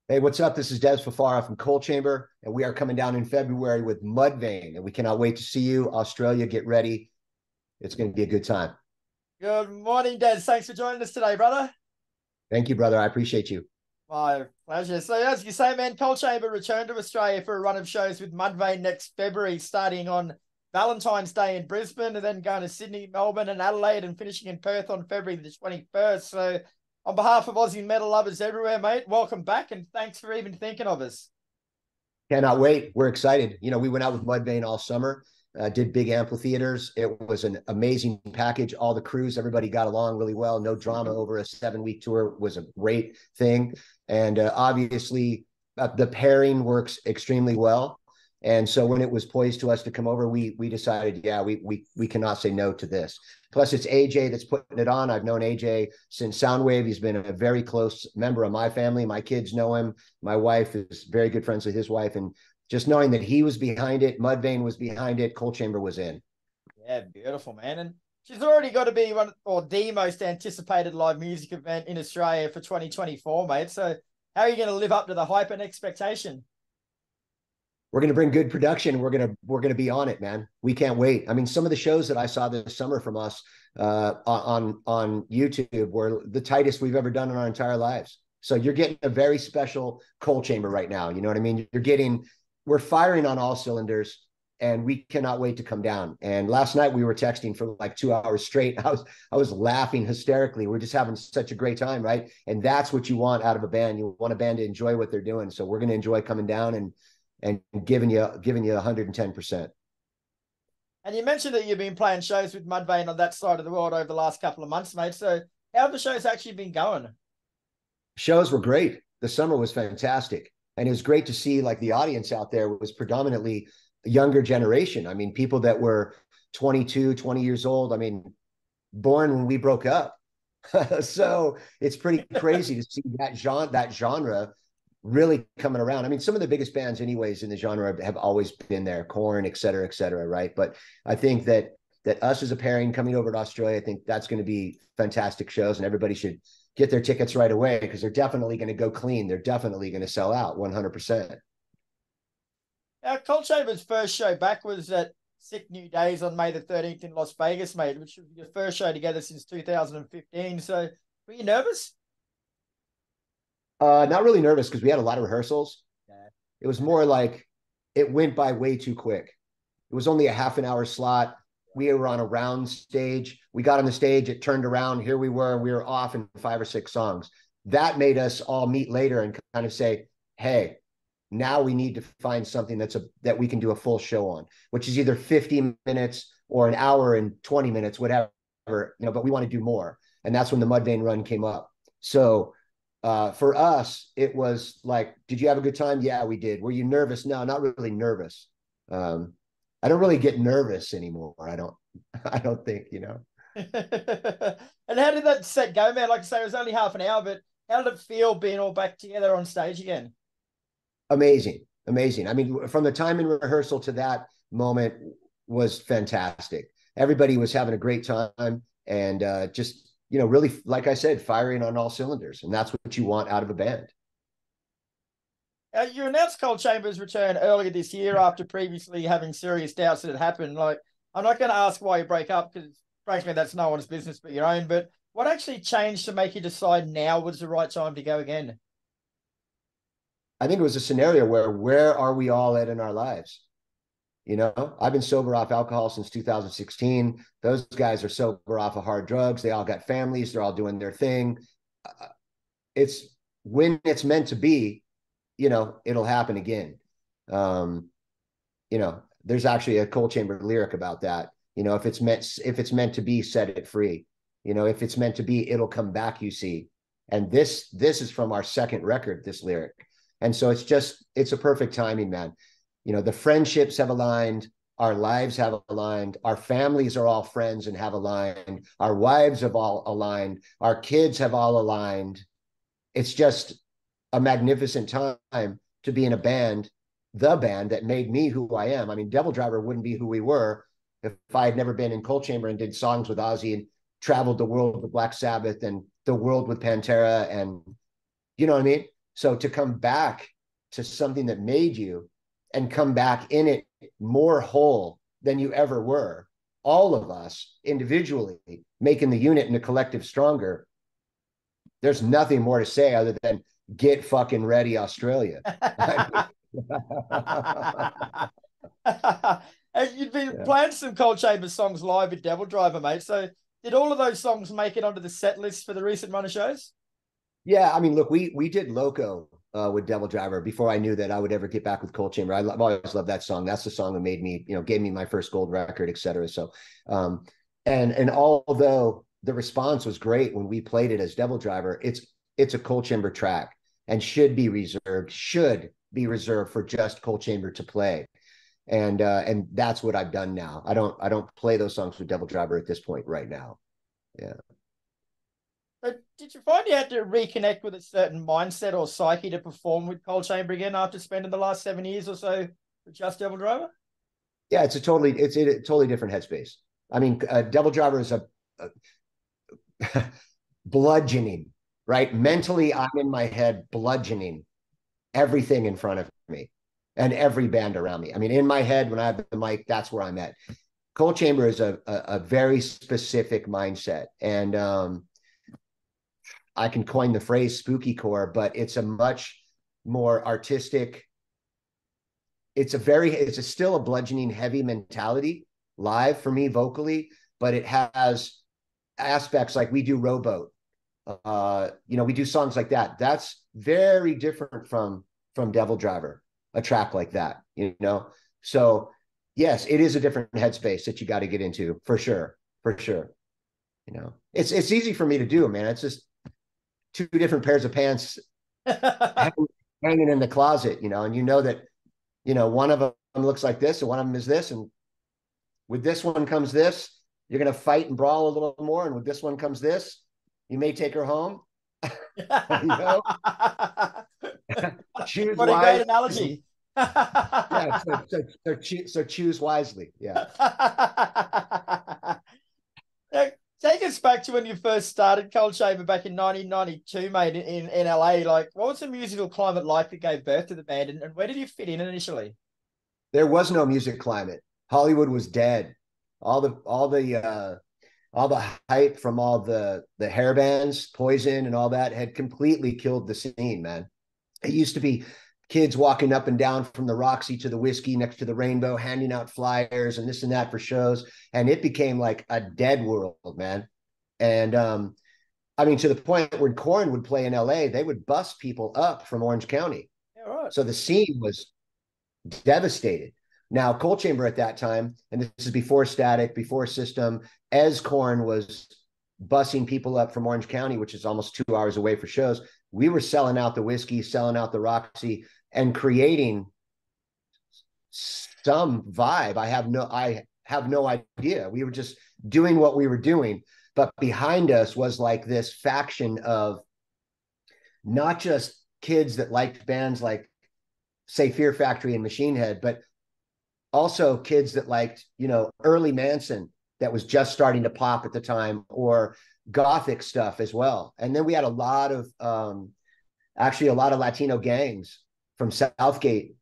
Hey, what's up? This is Dez Fafara from Coal Chamber, and we are coming down in February with Mudvayne, and we cannot wait to see you. Australia, get ready. It's going to be a good time. Good morning, Dez. Thanks for joining us today, brother. Thank you, brother. I appreciate you. My pleasure. So, as you say, man, Coal Chamber returned to Australia for a run of shows with Mudvayne next February, starting on Valentine's Day in Brisbane, and then going to Sydney, Melbourne, and Adelaide, and finishing in Perth on February the 21st. So, on behalf of Aussie metal lovers everywhere, mate, welcome back, and thanks for even thinking of us. Cannot wait. We're excited. We went out with Mudvayne all summer, did big amphitheaters. It was an amazing package. All the crews, everybody got along really well. No drama over a 7-week tour was a great thing. And obviously, the pairing works extremely well. And so when it was poised to us to come over, we decided, yeah, we cannot say no to this. Plus, it's AJ that's putting it on. I've known AJ since Soundwave. He's been a very close member of my family. My kids know him. My wife is very good friends with his wife. And just knowing that he was behind it, Mudvayne was behind it, Coal Chamber was in. Yeah, beautiful, man. And she's already got to be one or the most anticipated live music event in Australia for 2024, mate. So, how are you going to live up to the hype and expectation? We're going to bring good production. We're going to be on it, man. We can't wait. I mean, some of the shows that I saw this summer from us on YouTube were the tightest we've ever done in our entire lives. So you're getting a very special Coal Chamber right now. You know what I mean? We're firing on all cylinders, and we cannot wait to come down. And last night we were texting for like 2 hours straight. I was laughing hysterically. We're just having such a great time, right? And that's what you want out of a band. You want a band to enjoy what they're doing. So we're going to enjoy coming down and giving you 110%. And you mentioned that you've been playing shows with Mudvayne on that side of the world over the last couple of months, mate. So, how have the shows actually been going? Shows were great. The summer was fantastic. And it was great to see like the audience out there was predominantly the younger generation. I mean, people that were 22, 20 years old. I mean, born when we broke up. So it's pretty crazy to see that genre really coming around. I mean, some of the biggest bands, anyways, in the genre have always been there, Korn, et cetera, right? But I think that us as a pairing coming over to Australia, I think that's going to be fantastic shows, and everybody should get their tickets right away because they're definitely going to go clean. They're definitely going to sell out 100%. Our Cold Chamber's first show back was at Sick New Days on May the 13th in Las Vegas, mate, which was your first show together since 2015. So, were you nervous? Not really nervous because we had a lot of rehearsals. Yeah. It was more like it went by way too quick. It was only a half an hour slot. We were on a round stage. We got on the stage, it turned around. Here we were off in 5 or 6 songs. That made us all meet later and kind of say, hey, now we need to find something that we can do a full show on, which is either 50 minutes or an hour and 20 minutes, whatever, but we want to do more. And that's when the Mudvayne run came up. So for us, it was like, did you have a good time? Yeah, we did. Were you nervous? No, not really nervous. I don't really get nervous anymore. I don't think. And how did that set go, man? Like I say, it was only half an hour, but how did it feel being all back together on stage again? Amazing. Amazing. I mean, from the time in rehearsal to that moment was fantastic. Everybody was having a great time and just, really, like I said, firing on all cylinders. And that's what you want out of a band. You announced Cold Chamber's return earlier this year after previously having serious doubts that it happened. Like, I'm not going to ask why you break up because, frankly, that's no one's business but your own. But what actually changed to make you decide now was the right time to go again? I think it was a scenario where are we all at in our lives? I've been sober off alcohol since 2016. Those guys are sober off of hard drugs. They all got families. They're all doing their thing. It's when it's meant to be, it'll happen again. There's actually a Coal Chamber lyric about that. If it's meant to be, set it free. If it's meant to be, it'll come back, you see. And this is from our second record, this lyric. And so it's a perfect timing, man. The friendships have aligned, our lives have aligned, our families are all friends and have aligned, our wives have all aligned, our kids have all aligned. It's just a magnificent time to be in a band, the band that made me who I am. I mean, DevilDriver wouldn't be who we were if I had never been in Coal Chamber and did songs with Ozzy and traveled the world with Black Sabbath and the world with Pantera, and you know what I mean? So to come back to something that made you and come back in it more whole than you ever were, all of us individually making the unit and the collective stronger, there's nothing more to say other than get fucking ready, Australia. And you've been playing some Cold Chamber songs live with DevilDriver, mate. So did all of those songs make it onto the set list for the recent run of shows? Yeah, I mean, look, we did Loco with DevilDriver before I knew that I would ever get back with Cold Chamber. I've always loved that song. That's the song that made me, gave me my first gold record, et cetera. So, and although the response was great when we played it as DevilDriver, it's a Cold Chamber track and should be reserved for just Cold Chamber to play. And that's what I've done now. I don't play those songs with DevilDriver at this point right now. Yeah. But did you find you had to reconnect with a certain mindset or psyche to perform with Cold Chamber again after spending the last 7 years or so with just DevilDriver? Yeah, it's a totally different headspace. I mean, DevilDriver is a bludgeoning, right? Mentally, I'm in my head bludgeoning everything in front of me and every band around me. I mean, in my head, when I have the mic, that's where I'm at. Cold Chamber is a very specific mindset. And I can coin the phrase spooky core, but it's a much more artistic. It's still a bludgeoning heavy mentality live for me vocally, but it has aspects like we do Rowboat. We do songs like that. That's very different from DevilDriver, a track like that, So yes, it is a different headspace that you got to get into for sure. It's easy for me to do, man. It's just two different pairs of pants hanging in the closet, and that, one of them looks like this and one of them is this. And with this one comes this, you're going to fight and brawl a little more. And with this one comes this, you may take her home. Choose what a great analogy. Yeah, so choose wisely. Yeah. Take us back to when you first started Cold Chamber back in 1992, mate, in LA. Like, what was the musical climate like that gave birth to the band, and where did you fit in initially? There was no music climate. Hollywood was dead. All the hype from all the hair bands, Poison and all that had completely killed the scene, man. It used to be kids walking up and down from the Roxy to the Whiskey next to the Rainbow, handing out flyers and this and that for shows. And it became like a dead world, man. And I mean, to the point where Korn would play in LA, they would bus people up from Orange County. Yeah, right. So the scene was devastated. Now, Cold Chamber at that time, and this is before Static, before System, as Korn was busing people up from Orange County, which is almost 2 hours away for shows, we were selling out the Whiskey, selling out the Roxy, and creating some vibe. I have no idea. We were just doing what we were doing, but behind us was like this faction of not just kids that liked bands like, say, Fear Factory and Machine Head, but also kids that liked, early Manson that was just starting to pop at the time, or Gothic stuff as well. And then we had a lot of Latino gangs from Southgate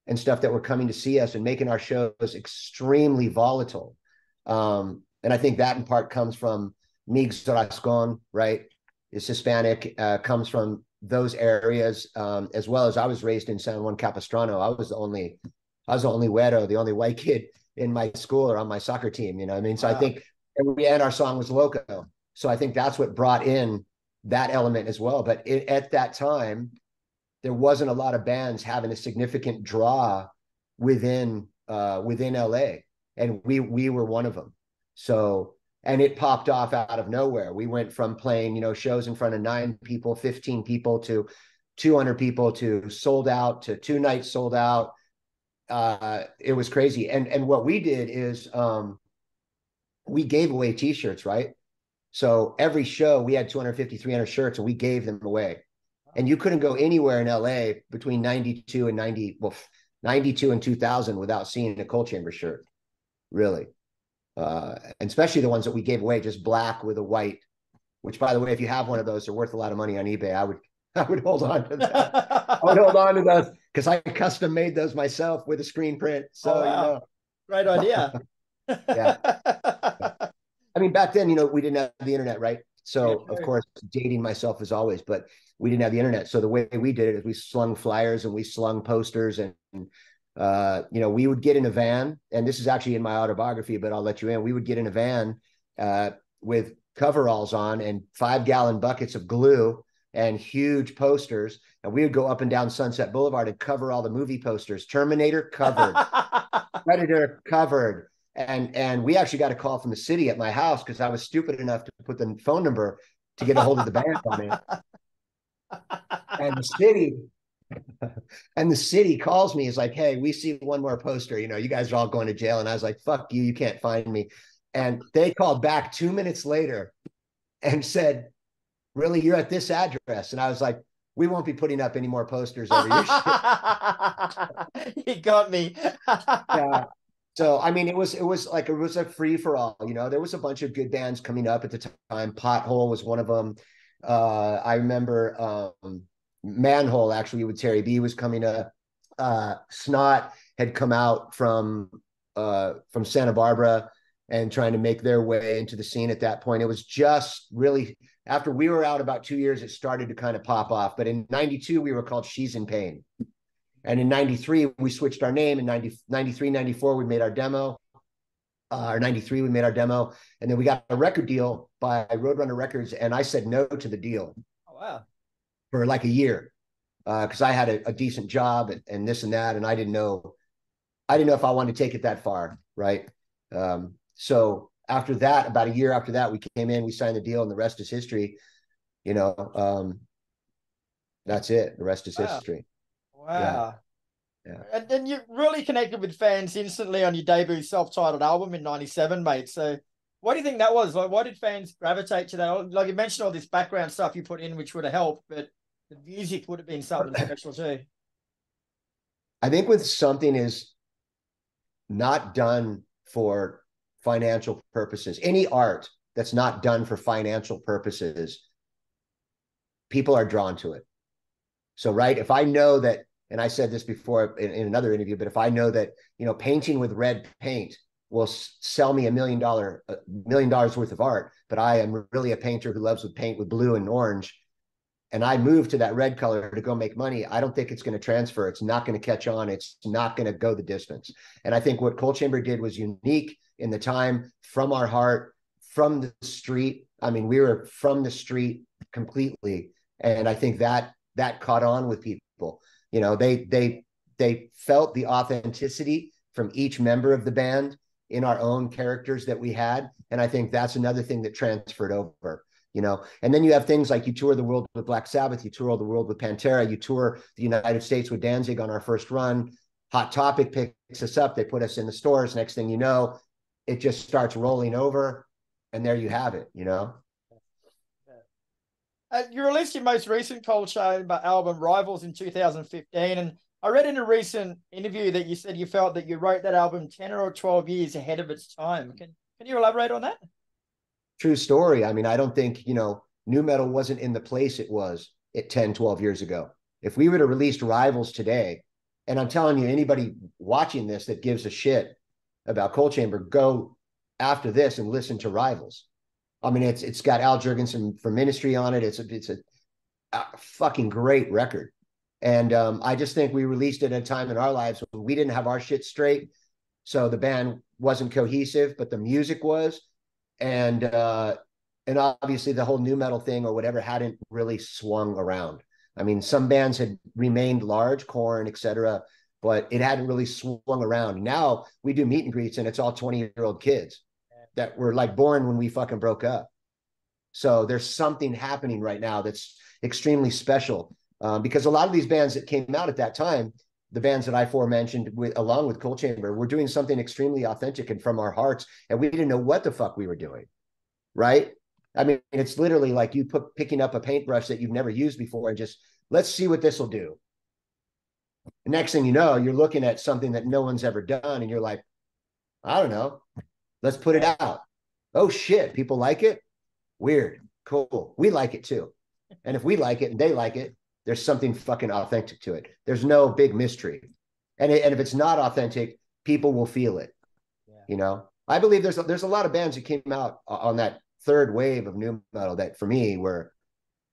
and stuff that were coming to see us and making our shows extremely volatile. And I think that in part comes from Miguel Rascon, right? Is Hispanic, comes from those areas, as well as I was raised in San Juan Capistrano. I was the only güero, the only white kid in my school or on my soccer team, you know what I mean? So wow. I think, and our song was Loco. So I think that's what brought in that element as well. But at that time, there wasn't a lot of bands having a significant draw within LA. And we were one of them. So, and it popped off out of nowhere. We went from playing, shows in front of 9 people, 15 people to 200 people to sold out to 2 nights sold out. It was crazy. And what we did is we gave away t-shirts, right? So every show we had 250, 300 shirts and we gave them away. And you couldn't go anywhere in LA between 92 and 2000 without seeing a Cold Chamber shirt, really. And especially the ones that we gave away, just black with a white, which, by the way, if you have one of those, they're worth a lot of money on eBay. I would hold on to that. I would hold on to those because I custom made those myself with a screen print. Oh, So, wow. Great idea. yeah. I mean, back then, we didn't have the internet, right? Yeah, So, of true. course, dating myself as always, but we didn't have the internet. So the way we did it is we slung flyers and we slung posters and we would get in a van, and this is actually in my autobiography, but I'll let you in. We would get in a van with coveralls on and 5-gallon buckets of glue and huge posters, and we would go up and down Sunset Boulevard and cover all the movie posters. Terminator covered, Predator covered, and we actually got a call from the city at my house because I was stupid enough to put the phone number to get a hold of the band on it. And the city calls me, is like, hey, we see one more poster, you guys are all going to jail. And I was like, fuck you, you can't find me. And they called back 2 minutes later and said, really, you're at this address? And I was like, we won't be putting up any more posters over your shit. You got me. Yeah. So I mean, it was a free for all. There was a bunch of good bands coming up at the time. Pothole was one of them. I remember Manhole, actually, with Terry B, was coming up. Snot had come out from Santa Barbara and trying to make their way into the scene at that point. It was just really, after we were out about 2 years, it started to kind of pop off. But in 92, we were called She's in Pain. And in 93, we switched our name. In 93, 94, we made our demo. Or 93, we made our demo. And then we got a record deal by Roadrunner Records. And I said no to the deal. Oh, wow. For like a year. Because I had a decent job and this and that. And I didn't know if I wanted to take it that far. Right. So after that, about a year after that, we came in, we signed the deal, and the rest is history. That's it. The rest is history. Wow. Yeah. And then you really connected with fans instantly on your debut self-titled album in 97, mate. So what do you think that was? Like, why did fans gravitate to that? Like, you mentioned all this background stuff you put in, which would have helped, but the music would have been something special too. I think when something is not done for financial purposes, any art that's not done for financial purposes, people are drawn to it. So, right, if I know that, and I said this before in another interview, but if I know that, painting with red paint will sell me $1 million worth of art, but I am really a painter who loves to paint with blue and orange, and I move to that red color to go make money, I don't think it's going to transfer. It's not going to catch on. It's not going to go the distance. And I think what Coal Chamber did was unique in the time, from our heart, from the street. I mean, we were from the street completely. And I think that caught on with people. They felt the authenticity from each member of the band in our own characters that we had. And I think that's another thing that transferred over. And then you have things like, you tour the world with Black Sabbath, you tour the world with Pantera, you tour the United States with Danzig on our first run. Hot Topic picks us up, they put us in the stores. Next thing you know, it just starts rolling over, and there you have it. You released your most recent Cold Chamber album, Rivals, in 2015, and I read in a recent interview that you said you felt that you wrote that album 10 or 12 years ahead of its time. Can you elaborate on that? True story. I mean, I don't think, nu metal wasn't in the place it was at 10, 12 years ago. If we would have released Rivals today, and I'm telling you, anybody watching this that gives a shit about Coal Chamber, go after this and listen to Rivals. I mean, it's got Al Jurgensen from Ministry on it. It's a fucking great record. And I just think we released it at a time in our lives when we didn't have our shit straight. So the band wasn't cohesive, but the music was. And obviously the whole nu metal thing or whatever hadn't really swung around. I mean, some bands had remained large, Korn, etc., but it hadn't really swung around. Now we do meet and greets, and it's all 20-year-old kids that were like born when we fucking broke up. So there's something happening right now that's extremely special, because a lot of these bands that came out at that time, the bands that I aforementioned, along with Coal Chamber, were doing something extremely authentic and from our hearts, and we didn't know what the fuck we were doing, right? I mean, it's literally like you picking up a paintbrush that you've never used before and just, let's see what this will do. The next thing you know, you're looking at something that no one's ever done, and you're like, I don't know, let's put it out. Oh shit, people like it? Weird. Cool. We like it too. And if we like it and they like it, there's something fucking authentic to it. There's no big mystery. And if it's not authentic, people will feel it. Yeah. You know, I believe there's a lot of bands that came out on that third wave of nu metal that for me were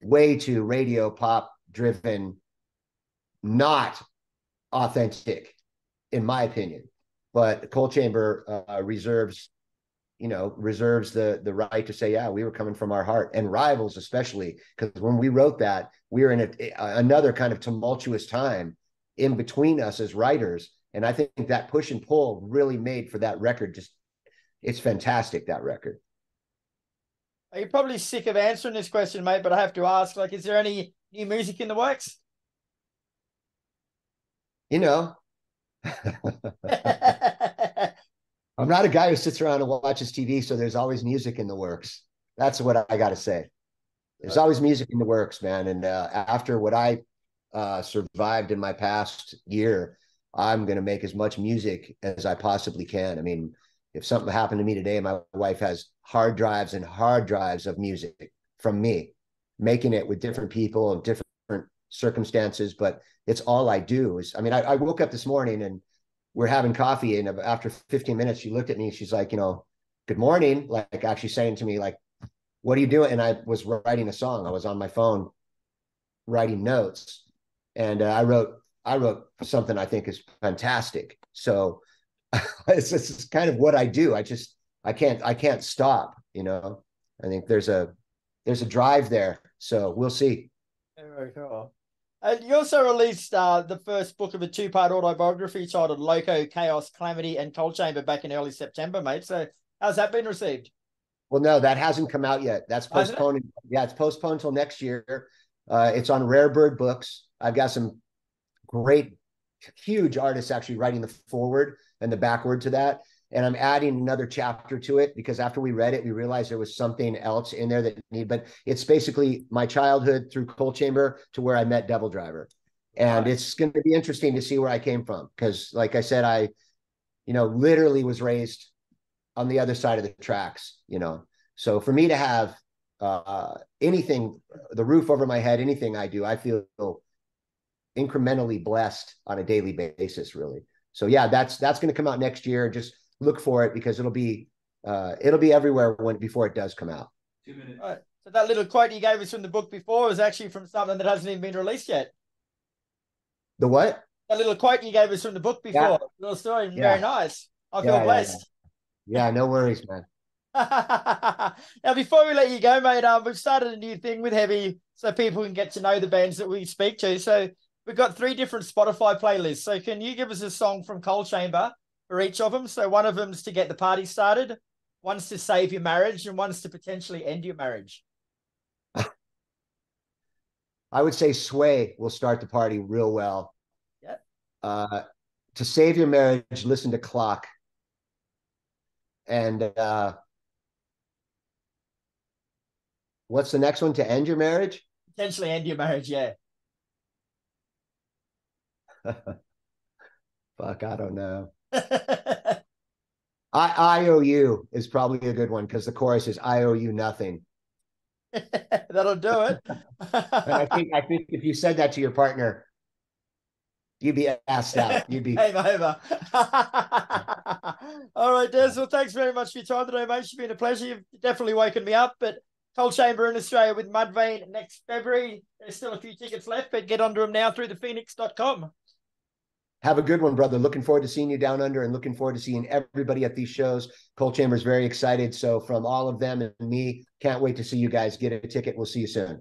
way too radio pop driven, not authentic, in my opinion. But Cold Chamber reserves the right to say, yeah, we were coming from our heart. And Rivals, especially, because when we wrote that, we were in another kind of tumultuous time in between us as writers. And I think that push and pull really made for that record. It's fantastic, that record. You're probably sick of answering this question, mate, but I have to ask, like, is there any new music in the works? You know, I'm not a guy who sits around and watches TV, so there's always music in the works. That's what I got to say. There's always music in the works, man. And after what I survived in my past year, I'm going to make as much music as I possibly can. I mean, if something happened to me today, my wife has hard drives and hard drives of music from me, making it with different people and different circumstances. But it's all I do. I woke up this morning and we're having coffee, and after 15 minutes, she looked at me. She's like, good morning. Like actually saying to me, like, what are you doing? And I was writing a song. I was on my phone writing notes, and I wrote something I think is fantastic. So it's kind of what I do. I can't stop. I think there's a drive there. So we'll see. Very cool. And you also released the first book of a two-part autobiography titled Loco, Chaos, Calamity, and Cold Chamber back in early September, mate. So how's that been received? Well, no, that hasn't come out yet. That's postponed. Yeah, it's postponed till next year. It's on Rare Bird Books. I've got some great, huge artists actually writing the forward and the backward to that. And I'm adding another chapter to it because after we read it, we realized there was something else in there that needed, but it's basically my childhood through Cold Chamber to where I met DevilDriver. And it's going to be interesting to see where I came from. Because like I said, I, literally was raised on the other side of the tracks, So for me to have anything, the roof over my head, anything I do, I feel incrementally blessed on a daily basis, really. So yeah, that's going to come out next year. Just look for it because it'll be everywhere before it does come out. 2 minutes. All right. So that little quote you gave us from the book before is actually from something that hasn't even been released yet. The what? That little quote you gave us from the book before. Yeah. Little story. Yeah. Very nice. I feel blessed. Yeah, no worries, man. Now, before we let you go, mate, we've started a new thing with Heavy so people can get to know the bands that we speak to. So we've got 3 different Spotify playlists. So can you give us a song from Cold Chamber for each of them? So one of them's to get the party started, one's to save your marriage, and one's to potentially end your marriage. I would say Sway will start the party real well. Yeah. To save your marriage, listen to Clock. And what's the next one? To end your marriage? Potentially end your marriage, yeah. Fuck, I don't know. I owe you is probably a good one because the chorus is I owe you nothing. That'll do it. I think if you said that to your partner, you'd be asked out. You'd be game over. All right, Dez. Well, thanks very much for your time today, mate. It's been a pleasure. You've definitely woken me up. But Cold Chamber in Australia with Mudvayne next February. There's still a few tickets left, but get onto them now through thephoenix.com. Have a good one, brother. Looking forward to seeing you down under and looking forward to seeing everybody at these shows. Cold Chamber is very excited. So from all of them and me, can't wait to see you guys. Get a ticket. We'll see you soon.